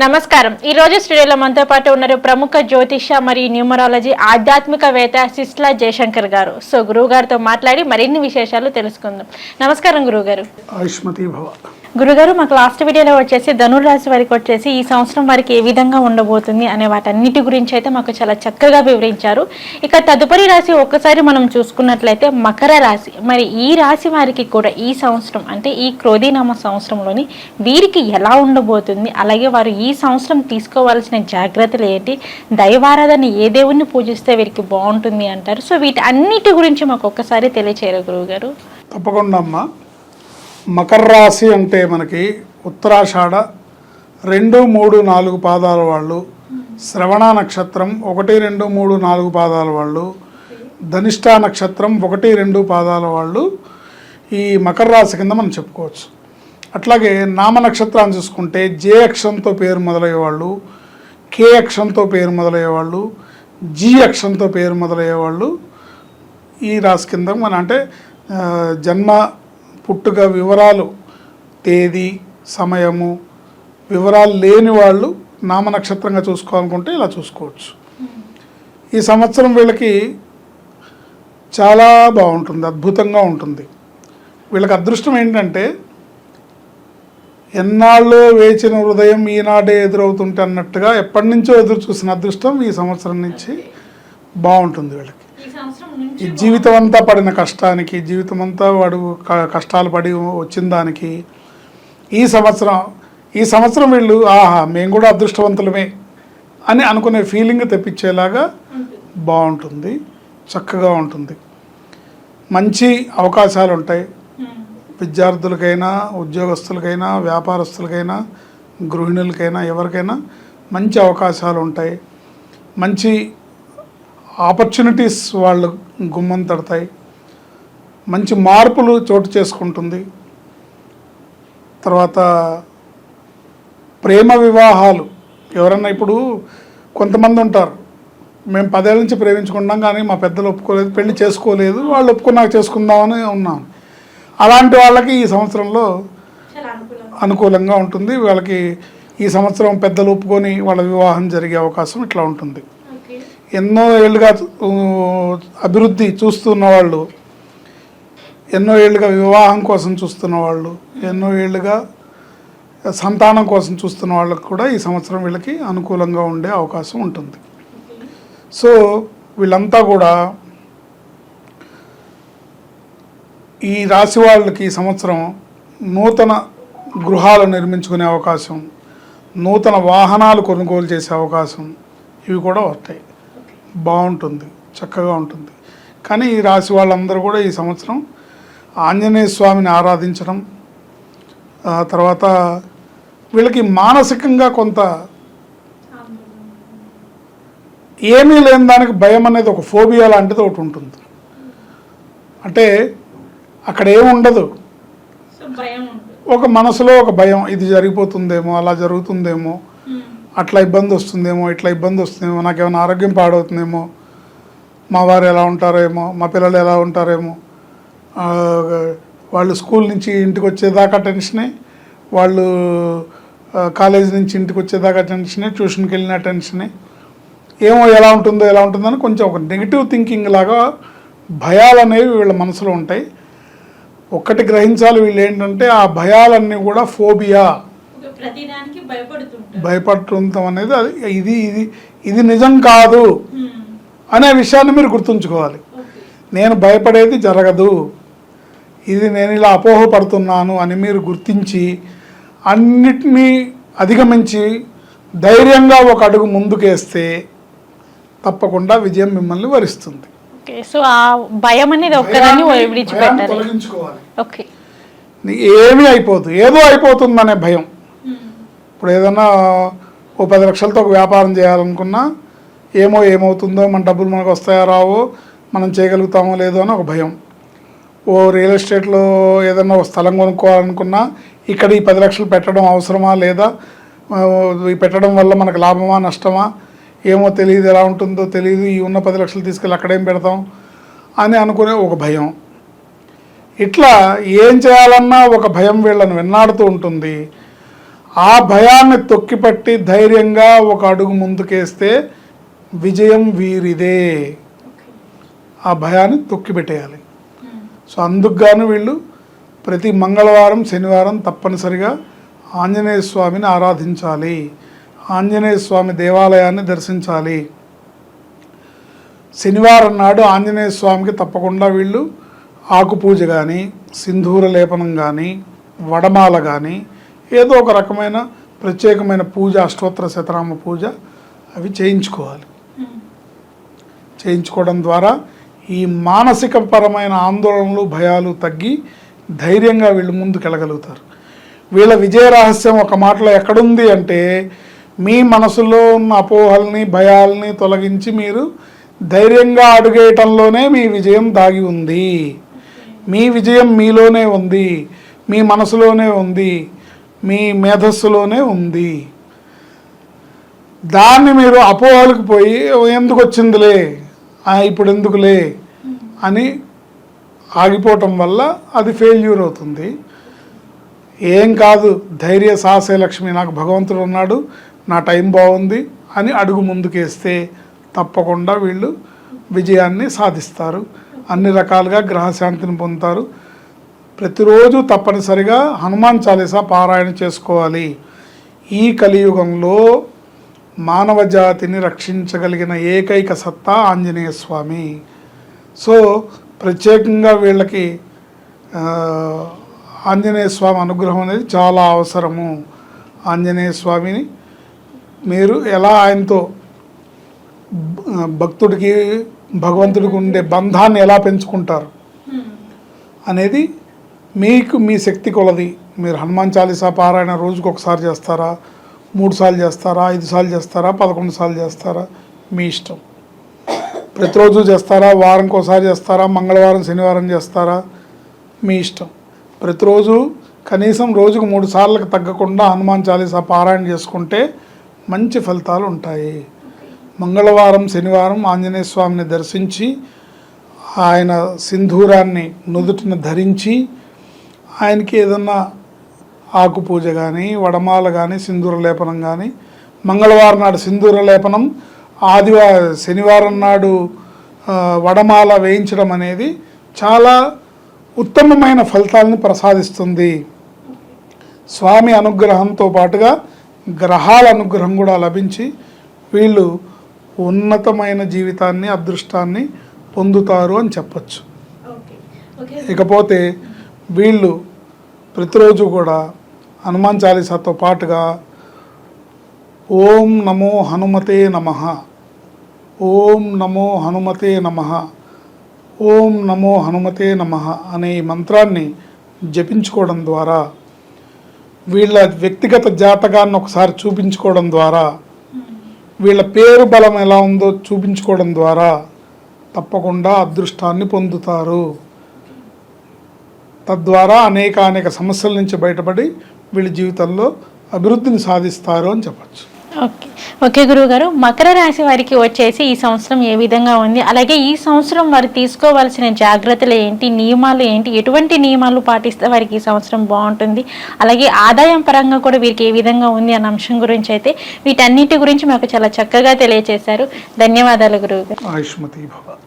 నమస్కారం. ఈ రోజు స్టూడియోలో మనతో పాటు ఉన్నారు ప్రముఖ జ్యోతిష మరియు న్యూమరాలజీ ఆధ్యాత్మికవేత్త సిస్లా జయశంకర్ గారు. సో గురువు గారితో మాట్లాడి మరిన్ని విశేషాలు తెలుసుకుందాం. నమస్కారం గురువుగారు. ఆయుష్మతి భవ. గురుగారు, మాకు లాస్ట్ వీడియోలో వచ్చేసి ధనుర్రాశి వారికి వచ్చేసి ఈ సంవత్సరం వారికి ఏ విధంగా ఉండబోతుంది అనే వాటన్నిటి గురించి అయితే మాకు చాలా చక్కగా వివరించారు. ఇక తదుపరి రాశి ఒక్కసారి మనం చూసుకున్నట్లయితే మకర రాశి. మరి ఈ రాశి వారికి కూడా ఈ సంవత్సరం అంటే ఈ క్రోధీనామ సంవత్సరంలోని వీరికి ఎలా ఉండబోతుంది, అలాగే వారు ఈ సంవత్సరం తీసుకోవాల్సిన జాగ్రత్తలు ఏంటి, దైవారాధన ఏ దేవుణ్ణి పూజిస్తే వీరికి బాగుంటుంది అంటారు. సో వీటి అన్నిటి గురించి మాకు ఒక్కసారి తెలియచేయరు గురువు గారు. తప్పకుండా అమ్మా. మకర రాశి అంటే మనకి ఉత్తరాషాఢ 2, 3, 4 పాదాల వాళ్ళు, శ్రవణ నక్షత్రం 1, 2, 3, 4 పాదాల వాళ్ళు, ధనిష్ట నక్షత్రం 1, 2 పాదాల వాళ్ళు ఈ మకర రాశి కింద మనం చెప్పుకోవచ్చు. అట్లాగే నామ నక్షత్రాన్ని చూసుకుంటే జే అక్షరంతో పేరు మొదలయ్యేవాళ్ళు, కే అక్షరంతో పేరు మొదలయ్యేవాళ్ళు, జీ అక్షరంతో పేరు మొదలయ్యేవాళ్ళు ఈ రాశి కింద మన అంటే జన్మ పుట్టుక వివరాలు, తేదీ, సమయము వివరాలు లేని వాళ్ళు నామనక్షత్రంగా చూసుకోవాలనుకుంటే ఇలా చూసుకోవచ్చు. ఈ సంవత్సరం వీళ్ళకి చాలా బాగుంటుంది, అద్భుతంగా ఉంటుంది. వీళ్ళకి అదృష్టం ఏంటంటే ఎన్నాళ్ళు వేచిన హృదయం ఈనాడే ఎదురవుతుంటే అన్నట్టుగా ఎప్పటి నుంచో ఎదురు చూసిన అదృష్టం ఈ సంవత్సరం నుంచి బాగుంటుంది వీళ్ళకి. ఈ జీవితం అంతా పడిన కష్టానికి, జీవితం అంతా వాడు కష్టాలు పడి వచ్చిన దానికి ఈ సంవత్సరం వీళ్ళు మేము కూడా అదృష్టవంతులమే అని అనుకునే ఫీలింగ్ తెప్పించేలాగా బాగుంటుంది, చక్కగా ఉంటుంది. మంచి అవకాశాలు ఉంటాయి. విద్యార్థులకైనా, ఉద్యోగస్తులకైనా, వ్యాపారస్తులకైనా, గృహిణులకైనా, ఎవరికైనా మంచి అవకాశాలు ఉంటాయి. మంచి ఆపర్చునిటీస్ వాళ్ళు గుమ్మం తడతాయి. మంచి మార్పులు చోటు చేసుకుంటుంది. తర్వాత ప్రేమ వివాహాలు ఎవరన్నా ఇప్పుడు కొంతమంది ఉంటారు, మేము 10 ఏళ్ళ నుంచి ప్రేమించుకున్నాం కానీ మా పెద్దలు ఒప్పుకోలేదు, పెళ్లి చేసుకోలేదు, వాళ్ళు ఒప్పుకున్నాక చేసుకుందామని ఉన్నాం. అలాంటి వాళ్ళకి ఈ సంవత్సరంలో అనుకూలంగా ఉంటుంది. వాళ్ళకి ఈ సంవత్సరం పెద్దలు ఒప్పుకొని వాళ్ళ వివాహం జరిగే అవకాశం ఇట్లా ఉంటుంది. ఎన్నో ఏళ్ళుగా అభివృద్ధి చూస్తున్న వాళ్ళు, ఎన్నో ఏళ్ళుగా వివాహం కోసం చూస్తున్న వాళ్ళు, ఎన్నో ఏళ్ళుగా సంతానం కోసం చూస్తున్న వాళ్ళకి కూడా ఈ సంవత్సరం వీళ్ళకి అనుకూలంగా ఉండే అవకాశం ఉంటుంది. సో వీళ్ళంతా కూడా ఈ రాశి వాళ్ళకి ఈ సంవత్సరం నూతన గృహాలు నిర్మించుకునే అవకాశం, నూతన వాహనాలు కొనుగోలు చేసే అవకాశం ఇవి కూడా వస్తాయి. బాగుంటుంది, చక్కగా ఉంటుంది. కానీ ఈ రాశి వాళ్ళందరూ కూడా ఈ సంవత్సరం ఆంజనేయ స్వామిని ఆరాధించడం, తర్వాత వీళ్ళకి మానసికంగా కొంత ఏమీ లేని దానికి భయం అనేది ఒక ఫోబియా లాంటిది ఒకటి ఉంటుంది. అంటే అక్కడ ఏముండదు, ఒక మనసులో ఒక భయం, ఇది జరిగిపోతుందేమో, అలా జరుగుతుందేమో, అట్లా ఇబ్బంది వస్తుందేమో, ఇట్లా ఇబ్బంది వస్తుందేమో, నాకేమైనా ఆరోగ్యం పాడవుతుందేమో, మా వారు ఎలా ఉంటారేమో, మా పిల్లలు ఎలా ఉంటారేమో, వాళ్ళు స్కూల్ నుంచి ఇంటికి వచ్చేదాకా టెన్షనే, వాళ్ళు కాలేజీ నుంచి ఇంటికి వచ్చేదాకా టెన్షనే, ట్యూషన్కి వెళ్ళిన టెన్షనే, ఏమో ఎలా ఉంటుందని కొంచెం ఒక నెగిటివ్ థింకింగ్ లాగా భయాలు అనేవి వీళ్ళ మనసులో ఉంటాయి. ఒక్కటి గ్రహించాలి, వీళ్ళు ఏంటంటే ఆ భయాలన్నీ కూడా ఫోబియా, భయపడుతుంటాం అనేది ఇది ఇది ఇది నిజం కాదు అనే విషయాన్ని మీరు గుర్తుంచుకోవాలి. నేను భయపడేది జరగదు, ఇది నేను ఇలా అపోహపడుతున్నాను అని మీరు గుర్తించి అన్నిటినీ అధిగమించి ధైర్యంగా ఒక అడుగు ముందుకేస్తే తప్పకుండా విజయం మిమ్మల్ని వరిస్తుంది. సో ఆ భయం అనేది తొలగించుకోవాలి. ఏమీ అయిపోదు, ఏదో అయిపోతుందనే భయం. ఇప్పుడు ఏదన్నా 10 లక్షలతో ఒక వ్యాపారం చేయాలనుకున్నా ఏమవుతుందో, మన డబ్బులు మనకు వస్తాయో రావో, మనం చేయగలుగుతామో లేదో అని ఒక భయం. రియల్ ఎస్టేట్లో ఏదన్నా ఒక స్థలం కొనుక్కోవాలనుకున్నా ఇక్కడ ఈ 10 లక్షలు పెట్టడం అవసరమా లేదా, ఈ పెట్టడం వల్ల మనకు లాభమా నష్టమా ఏమో తెలియదు, ఎలా ఉంటుందో తెలియదు, ఈ ఉన్న 10 లక్షలు తీసుకెళ్ళి అక్కడేం పెడతాం అని అనుకునే ఒక భయం. ఇట్లా ఏం చేయాలన్నా ఒక భయం వీళ్ళని వెన్నాడుతూ ఉంటుంది. ఆ భయాన్ని తొక్కిపట్టి ధైర్యంగా ఒక అడుగు ముందుకేస్తే విజయం వీరిదే. ఆ భయాన్ని తొక్కిపెట్టేయాలి. సో అందుకు గాను వీళ్ళు ప్రతి మంగళవారం శనివారం తప్పనిసరిగా ఆంజనేయ స్వామిని ఆరాధించాలి, ఆంజనేయ స్వామి దేవాలయాన్ని దర్శించాలి. శనివారం నాడు ఆంజనేయ స్వామికి తప్పకుండా వీళ్ళు ఆకు పూజ కానీ, సింధూర లేపనం కానీ, వడమాల కానీ, ఏదో ఒక రకమైన ప్రత్యేకమైన పూజ, అష్టోత్తర శతనామ పూజ అవి చేయించుకోవాలి. చేయించుకోవడం ద్వారా ఈ మానసిక పరమైన ఆందోళనలు, భయాలు తగ్గి ధైర్యంగా వీళ్ళు ముందుకెళ్ళగలుగుతారు. వీళ్ళ విజయ రహస్యం ఒక మాటలో ఎక్కడుంది అంటే, మీ మనసులో ఉన్న అపోహల్ని, భయాల్ని తొలగించి మీరు ధైర్యంగా అడుగేయటంలోనే మీ విజయం దాగి ఉంది. మీ విజయం మీలోనే ఉంది, మీ మనసులోనే ఉంది, మీ మేధస్సులోనే ఉంది. దాన్ని మీరు అపోహలకు పోయి ఎందుకు వచ్చిందిలే, ఇప్పుడు ఎందుకులే అని ఆగిపోవటం వల్ల అది ఫెయిల్యూర్ అవుతుంది. ఏం కాదు, ధైర్య సాహసే లక్ష్మి, నాకు భగవంతుడు ఉన్నాడు, నా టైం బాగుంది అని అడుగు ముందుకేస్తే తప్పకుండా వీళ్ళు విజయాన్ని సాధిస్తారు. అన్ని రకాలుగా గ్రహశాంతిని పొందుతారు. ప్రతిరోజు తప్పనిసరిగా హనుమాన్ చాలీసా పారాయణ చేసుకోవాలి. ఈ కలియుగంలో మానవ జాతిని రక్షించగలిగిన ఏకైక సత్తా ఆంజనేయ స్వామి. సో ప్రత్యేకంగా వీళ్ళకి ఆంజనేయ స్వామి అనుగ్రహం అనేది చాలా అవసరము. ఆంజనేయ స్వామిని మీరు ఎలా ఆయనతో భక్తుడికి భగవంతుడికి ఉండే బంధాన్ని ఎలా పెంచుకుంటారు అనేది మీకు మీ శక్తి కొలది. మీరు హనుమాన్ చాలీసా పారాయణ రోజుకు ఒకసారి చేస్తారా, 3 సార్లు చేస్తారా, 5 సార్లు చేస్తారా, 11 సార్లు చేస్తారా, మీ ఇష్టం. ప్రతిరోజు చేస్తారా, వారంకి ఒకసారి చేస్తారా, మంగళవారం శనివారం చేస్తారా, మీ ఇష్టం. ప్రతిరోజు కనీసం రోజుకు 3 సార్లకు తగ్గకుండా హనుమాన్ చాలీసా పారాయణ చేసుకుంటే మంచి ఫలితాలు ఉంటాయి. మంగళవారం శనివారం ఆంజనేయ స్వామిని దర్శించి ఆయన సింధూరాన్ని నుదుటిన ధరించి ఆయనకి ఏదన్నా ఆకు పూజ కానీ, వడమాల కానీ, సింధూర లేపనం కానీ, మంగళవారం నాడు సింధూర లేపనం, శనివారం నాడు వడమాల వేయించడం అనేది చాలా ఉత్తమమైన ఫలితాలను ప్రసాదిస్తుంది. స్వామి అనుగ్రహంతో పాటుగా గ్రహాల అనుగ్రహం కూడా లభించి వీళ్ళు ఉన్నతమైన జీవితాన్ని, అదృష్టాన్ని పొందుతారు అని చెప్పచ్చు. ఇకపోతే వీళ్ళు ప్రతిరోజు కూడా హనుమాన్ చాలీసాతో పాటుగా ఓం నమో హనుమతే నమః, ఓం నమో హనుమతే నమః, ఓం నమో హనుమతే నమః అనే ఈ మంత్రాన్ని జపించుకోవడం ద్వారా, వీళ్ళ వ్యక్తిగత జాతకాన్ని ఒకసారి చూపించుకోవడం ద్వారా, వీళ్ళ పేరు బలం ఎలా ఉందో చూపించుకోవడం ద్వారా తప్పకుండా అదృష్టాన్ని పొందుతారు. తద్వారా అనేక సమస్యల నుంచి బయటపడి వీళ్ళ జీవితంలో అభివృద్ధిని సాధిస్తారు అని చెప్పచ్చు. ఓకే గురువుగారు, మకర రాశి వారికి వచ్చేసి ఈ సంవత్సరం ఏ విధంగా ఉంది, అలాగే ఈ సంవత్సరం వారు తీసుకోవాల్సిన జాగ్రత్తలు ఏంటి, నియమాలు ఏంటి, ఎటువంటి నియమాలు పాటిస్తే వారికి ఈ సంవత్సరం బాగుంటుంది, అలాగే ఆదాయం పరంగా కూడా వీరికి ఏ విధంగా ఉంది అన్న అంశం గురించి అయితే వీటన్నిటి గురించి మాకు చాలా చక్కగా తెలియజేశారు. ధన్యవాదాలు గురువుగారు. ఆయుష్మతి భవ.